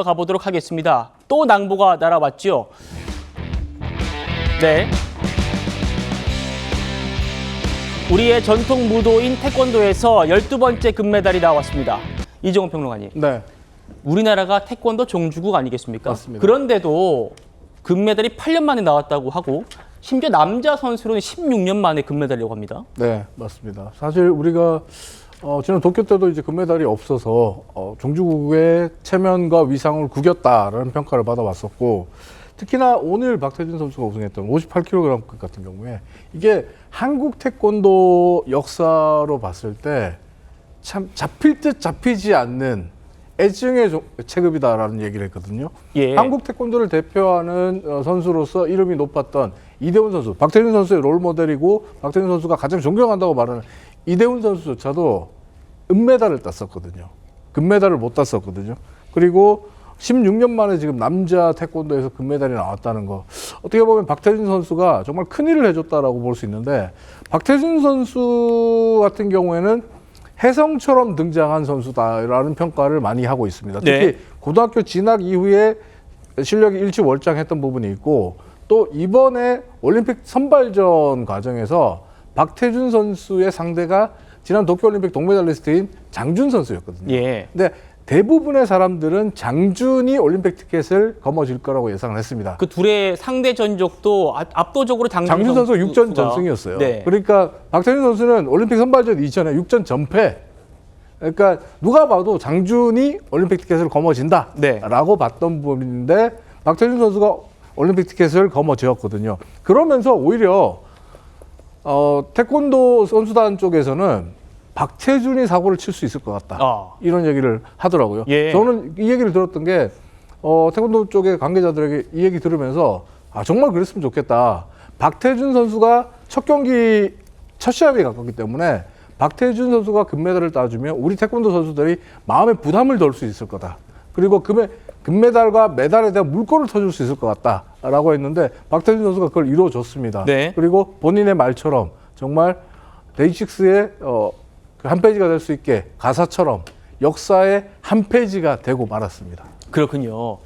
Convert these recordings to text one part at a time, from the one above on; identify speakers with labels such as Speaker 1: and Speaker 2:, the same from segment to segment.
Speaker 1: 이어가 보도록 하겠습니다. 또 낭보가 날아왔죠. 네. 우리의 전통 무도인 태권도에서 12번째 금메달이 나왔습니다. 이종훈 평론가님.
Speaker 2: 네.
Speaker 1: 우리나라가 태권도 종주국 아니겠습니까?
Speaker 2: 맞습니다.
Speaker 1: 그런데도 금메달이 8년 만에 나왔다고 하고 심지어 남자 선수로는 16년 만에 금메달이라고 합니다.
Speaker 2: 네, 맞습니다. 사실 우리가 지난 도쿄 때도 이제 금메달이 없어서 종주국의 체면과 위상을 구겼다라는 평가를 받아왔었고, 특히나 오늘 박태준 선수가 우승했던 58kg급 같은 경우에 이게 한국 태권도 역사로 봤을 때 참 잡힐 듯 잡히지 않는 애증의 체급이다라는 얘기를 했거든요.
Speaker 1: 예.
Speaker 2: 한국 태권도를 대표하는 선수로서 이름이 높았던 이대훈 선수, 박태준 선수의 롤모델이고 박태준 선수가 가장 존경한다고 말하는 이대훈 선수조차도 은메달을 땄었거든요. 금메달을 못 땄었거든요. 그리고 16년 만에 지금 남자 태권도에서 금메달이 나왔다는 거, 어떻게 보면 박태준 선수가 정말 큰일을 해줬다라고 볼 수 있는데, 박태준 선수 같은 경우에는 혜성처럼 등장한 선수다라는 평가를 많이 하고 있습니다. 특히
Speaker 1: 네.
Speaker 2: 고등학교 진학 이후에 실력이 일취월장했던 부분이 있고, 또 이번에 올림픽 선발전 과정에서 박태준 선수의 상대가 지난 도쿄올림픽 동메달리스트인 장준 선수였거든요.
Speaker 1: 예.
Speaker 2: 근데 대부분의 사람들은 장준이 올림픽 티켓을 거머쥘 거라고 예상을 했습니다.
Speaker 1: 그 둘의 상대 전적도 압도적으로
Speaker 2: 장준 선수가 6전 전승이었어요.
Speaker 1: 네.
Speaker 2: 그러니까 박태준 선수는 올림픽 선발전 이전에 6전 전패. 그러니까 누가 봐도 장준이 올림픽 티켓을 거머쥔다라고
Speaker 1: 네.
Speaker 2: 봤던 부분인데, 박태준 선수가 올림픽 티켓을 거머쥐었거든요. 그러면서 오히려 태권도 선수단 쪽에서는 박태준이 사고를 칠 수 있을 것 같다. 이런 얘기를 하더라고요.
Speaker 1: 예.
Speaker 2: 저는 이 얘기를 들었던 게 태권도 쪽의 관계자들에게 이 얘기 들으면서 정말 그랬으면 좋겠다. 박태준 선수가 첫 경기 첫 시합에 가깝기 때문에 박태준 선수가 금메달을 따주면 우리 태권도 선수들이 마음의 부담을 덜 수 있을 거다. 그리고 금메달과 메달에 대한 물꼬를 터줄 수 있을 것 같다라고 했는데, 박태준 선수가 그걸 이루어줬습니다.
Speaker 1: 네.
Speaker 2: 그리고 본인의 말처럼 정말 데이식스의 한 페이지가 될 수 있게 가사처럼 역사의 한 페이지가 되고 말았습니다.
Speaker 1: 그렇군요.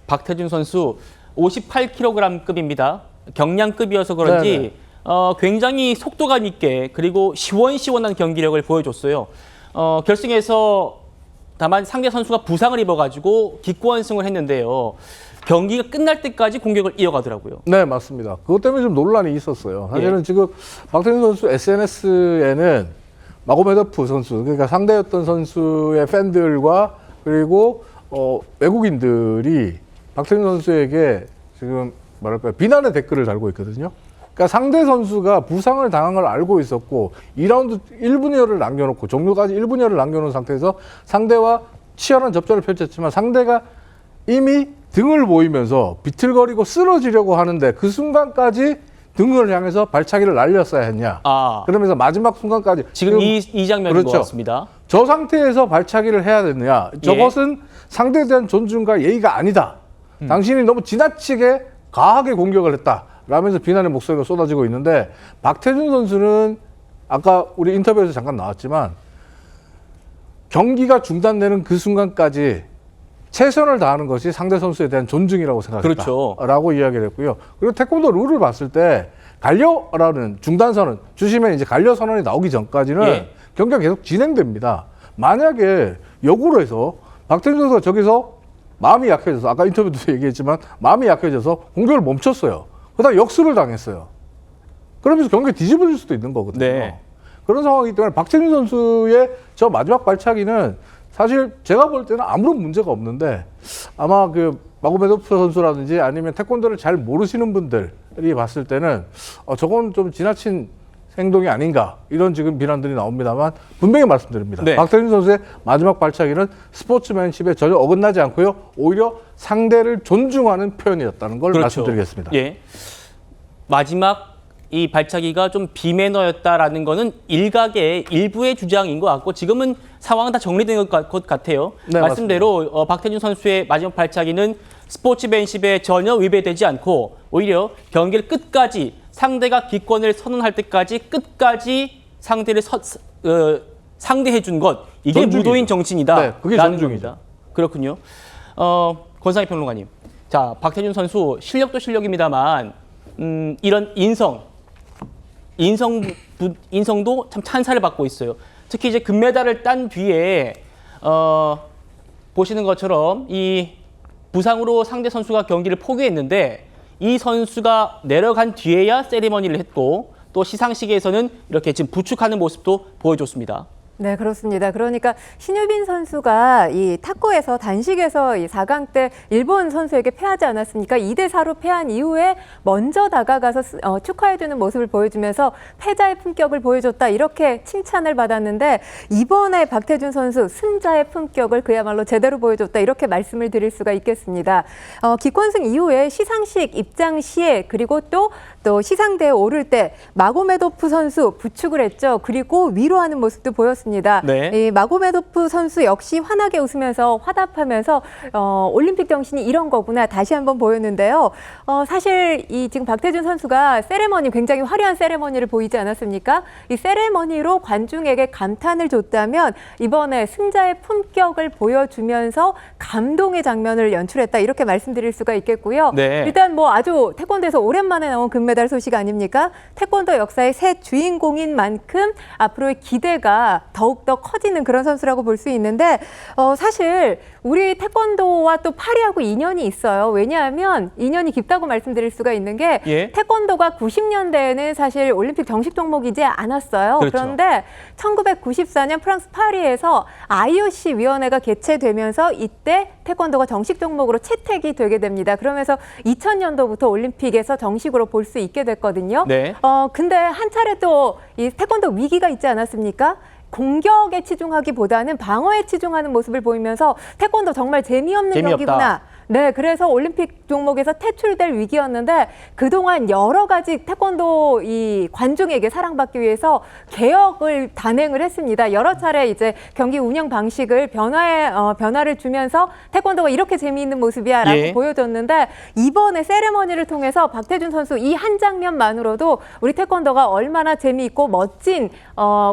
Speaker 1: 박태준 선수 58kg급입니다. 경량급이어서 그런지 굉장히 속도감 있게 그리고 시원시원한 경기력을 보여줬어요. 결승에서 다만 상대 선수가 부상을 입어가지고 기권승을 했는데요. 경기가 끝날 때까지 공격을 이어가더라고요.
Speaker 2: 네, 맞습니다. 그것 때문에 좀 논란이 있었어요. 사실은
Speaker 1: 예.
Speaker 2: 지금 박태준 선수 SNS에는 마고메도프 선수, 그러니까 상대였던 선수의 팬들과 그리고 외국인들이 박태준 선수에게 지금 뭐랄까요, 비난의 댓글을 달고 있거든요. 그러니까 상대 선수가 부상을 당한 걸 알고 있었고 2라운드 1분여를 남겨놓고 종료까지 1분여를 남겨놓은 상태에서 상대와 치열한 접전을 펼쳤지만 상대가 이미 등을 보이면서 비틀거리고 쓰러지려고 하는데 그 순간까지 등을 향해서 발차기를 날렸어야 했냐. 그러면서 마지막 순간까지
Speaker 1: 지금 이 장면인
Speaker 2: 그렇죠.
Speaker 1: 것 같습니다.
Speaker 2: 저 상태에서 발차기를 해야 되느냐. 저것은 상대에 대한 존중과 예의가 아니다. 당신이 너무 지나치게 과하게 공격을 했다. 라면서 비난의 목소리가 쏟아지고 있는데, 박태준 선수는 아까 우리 인터뷰에서 잠깐 나왔지만 경기가 중단되는 그 순간까지 최선을 다하는 것이 상대 선수에 대한 존중이라고 생각했다.
Speaker 1: 그렇죠.
Speaker 2: 라고 이야기를 했고요. 그리고 태권도 룰을 봤을 때 갈려라는 중단선언, 주시면 이제 갈려 선언이 나오기 전까지는
Speaker 1: 예.
Speaker 2: 경기가 계속 진행됩니다. 만약에 역으로 해서 박태준 선수가 저기서 마음이 약해져서, 아까 인터뷰도 얘기했지만 마음이 약해져서 공격을 멈췄어요. 그러다 역습을 당했어요. 그러면서 경기가 뒤집어질 수도 있는 거거든요.
Speaker 1: 네.
Speaker 2: 그런 상황이기 때문에 박태준 선수의 저 마지막 발차기는 사실 제가 볼 때는 아무런 문제가 없는데, 아마 그 마고메도프 선수라든지 아니면 태권도를 잘 모르시는 분들이 봤을 때는 저건 좀 지나친 행동이 아닌가, 이런 지금 비난들이 나옵니다만 분명히 말씀드립니다.
Speaker 1: 네.
Speaker 2: 박태준 선수의 마지막 발차기는 스포츠맨십에 전혀 어긋나지 않고요. 오히려 상대를 존중하는 표현이었다는 걸
Speaker 1: 그렇죠.
Speaker 2: 말씀드리겠습니다.
Speaker 1: 예. 마지막 이 발차기가 좀 비매너였다라는 거는 일각의 일부의 주장인 것 같고, 지금은 상황은 다 정리된 것 같아요.
Speaker 2: 네,
Speaker 1: 말씀대로 박태준 선수의 마지막 발차기는 스포츠맨십에 전혀 위배되지 않고 오히려 경기를 끝까지 상대가 기권을 선언할 때까지 끝까지 상대를 상대해 준 것, 이게
Speaker 2: 존중이죠.
Speaker 1: 무도인 정신이다.
Speaker 2: 네, 그게
Speaker 1: 라는
Speaker 2: 존중이죠.
Speaker 1: 겁니다. 그렇군요. 권상희 평론가님. 자, 박태준 선수 실력도 실력입니다만 이런 인성도 참 찬사를 받고 있어요. 특히 이제 금메달을 딴 뒤에 보시는 것처럼 이 부상으로 상대 선수가 경기를 포기했는데 이 선수가 내려간 뒤에야 세리머니를 했고 또 시상식에서는 이렇게 지금 부축하는 모습도 보여줬습니다.
Speaker 3: 네, 그렇습니다. 그러니까 신유빈 선수가 이 탁구에서 단식에서 이 4강 때 일본 선수에게 패하지 않았습니까? 2대4로 패한 이후에 먼저 다가가서 축하해주는 모습을 보여주면서 패자의 품격을 보여줬다. 이렇게 칭찬을 받았는데 이번에 박태준 선수 승자의 품격을 그야말로 제대로 보여줬다. 이렇게 말씀을 드릴 수가 있겠습니다. 기권승 이후에 시상식 입장 시에 그리고 또 시상대에 오를 때 마고메도프 선수 부축을 했죠. 그리고 위로하는 모습도 보였습니다.
Speaker 1: 네.
Speaker 3: 이 마고메도프 선수 역시 환하게 웃으면서 화답하면서 올림픽 정신이 이런 거구나 다시 한번 보였는데요. 사실 이 지금 박태준 선수가 세레머니 굉장히 화려한 세레머니를 보이지 않았습니까? 이 세레머니로 관중에게 감탄을 줬다면 이번에 승자의 품격을 보여주면서 감동의 장면을 연출했다 이렇게 말씀드릴 수가 있겠고요.
Speaker 1: 네.
Speaker 3: 일단 뭐 아주 태권도에서 오랜만에 나온 금메달 소식 아닙니까? 태권도 역사의 새 주인공인 만큼 앞으로의 기대가 더욱더 커지는 그런 선수라고 볼 수 있는데 사실 우리 태권도와 또 파리하고 인연이 있어요. 왜냐하면 인연이 깊다고 말씀드릴 수가 있는 게
Speaker 1: 예.
Speaker 3: 태권도가 90년대에는 사실 올림픽 정식 종목이지 않았어요.
Speaker 1: 그렇죠.
Speaker 3: 그런데 1994년 프랑스 파리에서 IOC 위원회가 개최되면서 이때 태권도가 정식 종목으로 채택이 되게 됩니다. 그러면서 2000년도부터 올림픽에서 정식으로 볼 수 있게 됐거든요.
Speaker 1: 네.
Speaker 3: 근데 한 차례 또 이 태권도 위기가 있지 않았습니까? 공격에 치중하기보다는 방어에 치중하는 모습을 보이면서 태권도 정말 재미없는
Speaker 1: 재미없다.
Speaker 3: 경기구나. 네, 그래서 올림픽 종목에서 퇴출될 위기였는데 그동안 여러 가지 태권도 이 관중에게 사랑받기 위해서 개혁을 단행을 했습니다. 여러 차례 이제 경기 운영 방식을 변화를 주면서 태권도가 이렇게 재미있는 모습이야라고
Speaker 1: 예.
Speaker 3: 보여줬는데 이번에 세레머니를 통해서 박태준 선수 이 한 장면만으로도 우리 태권도가 얼마나 재미있고 멋진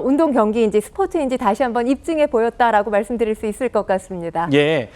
Speaker 3: 운동 경기인지 스포츠인지 다시 한번 입증해 보였다라고 말씀드릴 수 있을 것 같습니다.
Speaker 1: 예.